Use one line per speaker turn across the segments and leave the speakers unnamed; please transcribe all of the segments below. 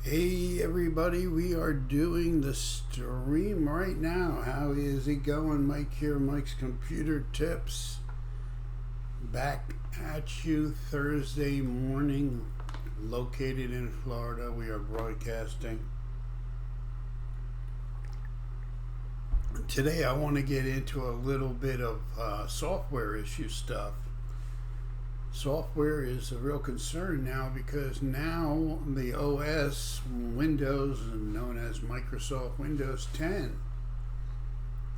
Hey everybody, we are doing the stream right now. How is it going? Mike here, Mike's Computer Tips. Back at you Thursday morning, located in Florida. We are broadcasting. Today I want to get into a little bit of software issue stuff. Software is a real concern now because now the OS, Windows, known as Microsoft Windows 10,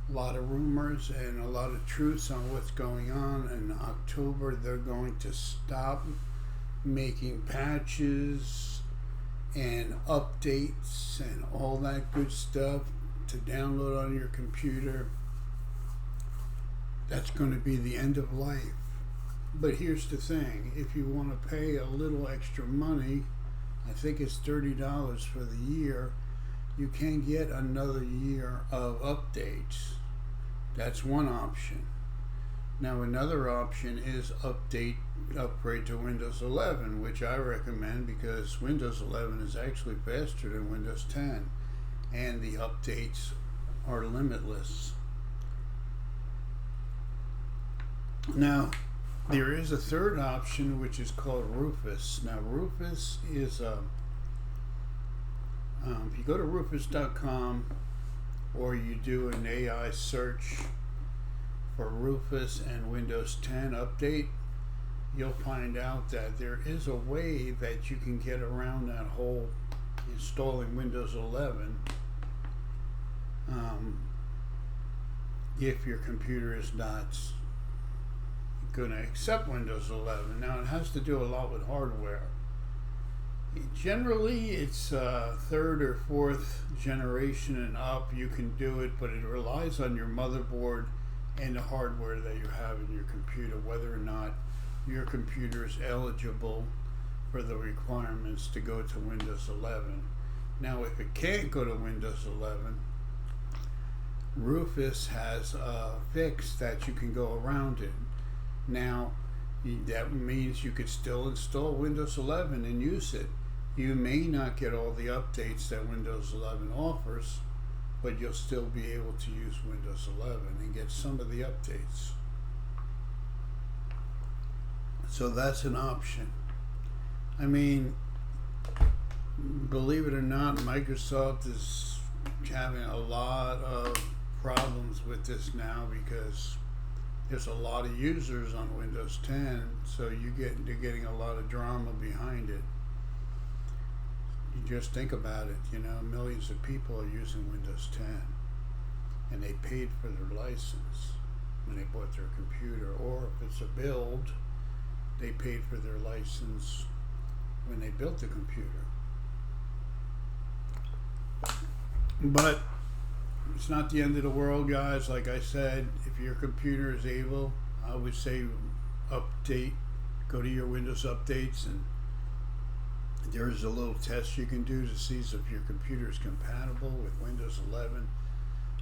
a lot of rumors and a lot of truths on what's going on. In October, they're going to stop making patches and updates and all that good stuff to download on your computer. That's going to be the end of life. But here's the thing, if you want to pay a little extra money, I think it's $30 for the year, you can get another year of updates. That's one option. Now another option is upgrade to Windows 11, which I recommend because Windows 11 is actually faster than Windows 10 and the updates are limitless. Now there is a third option which is called Rufus. Now Rufus is if you go to rufus.com or you do an AI search for Rufus and Windows 10 update, you'll find out that there is a way that you can get around that whole installing Windows 11 if your computer is not going to accept Windows 11. Now it has to do a lot with hardware. Generally it's third or fourth generation and up you can do it, but it relies on your motherboard and the hardware that you have in your computer, whether or not your computer is eligible for the requirements to go to Windows 11. Now if it can't go to Windows 11, Rufus has a fix that you can go around it. Now, that means you could still install Windows 11 and use it. You may not get all the updates that Windows 11 offers, but you'll still be able to use Windows 11 and get some of the updates. So that's an option. I mean, believe it or not, Microsoft is having a lot of problems with this now because there's a lot of users on Windows 10, so you're getting a lot of drama behind it. You just think about it, millions of people are using Windows 10, and they paid for their license when they bought their computer, or if it's a build, they paid for their license when they built the computer. But it's not the end of the world, guys. Like I said, if your computer is able, I would say update, go to your Windows updates, and there's a little test you can do to see if your computer is compatible with Windows 11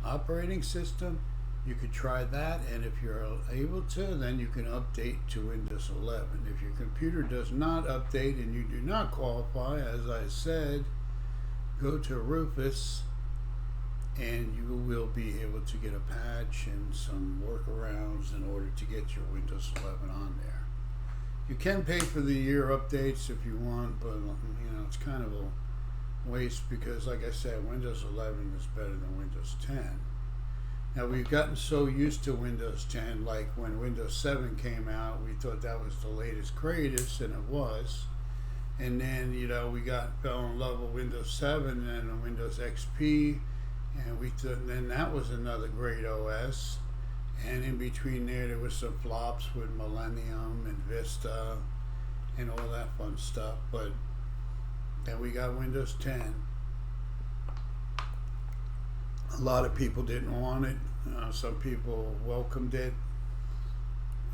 operating system. You could try that, and if you're able to, then you can update to Windows 11. If your computer does not update and you do not qualify, as I said, go to Rufus and you will be able to get a patch and some workarounds in order to get your Windows 11 on there. You can pay for the year updates if you want, but it's kind of a waste because, like I said, Windows 11 is better than Windows 10. Now we've gotten so used to Windows 10, like when Windows 7 came out, we thought that was the latest greatest, and it was. And then we fell in love with Windows 7 and Windows XP. And we thought then that was another great OS, and in between there was some flops with Millennium and Vista and all that fun stuff. But then we got Windows 10. A lot of people didn't want it. Some people welcomed it.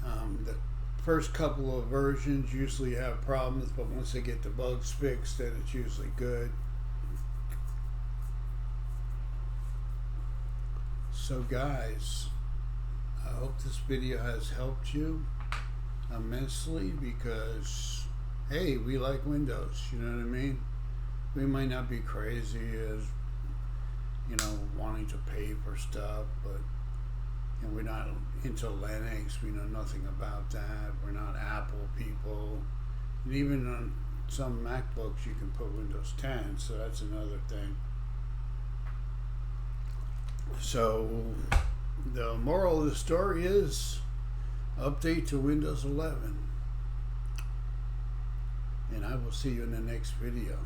The first couple of versions usually have problems, but once they get the bugs fixed, then it's usually good. So guys, I hope this video has helped you immensely because hey, we like Windows, you know what I mean? we might not be crazy as, wanting to pay for stuff, but we're not into Linux. We know nothing about that. We're not Apple people. And even on some MacBooks, you can put Windows 10, so that's another thing. So the moral of the story is update to Windows 11. And I will see you in the next video.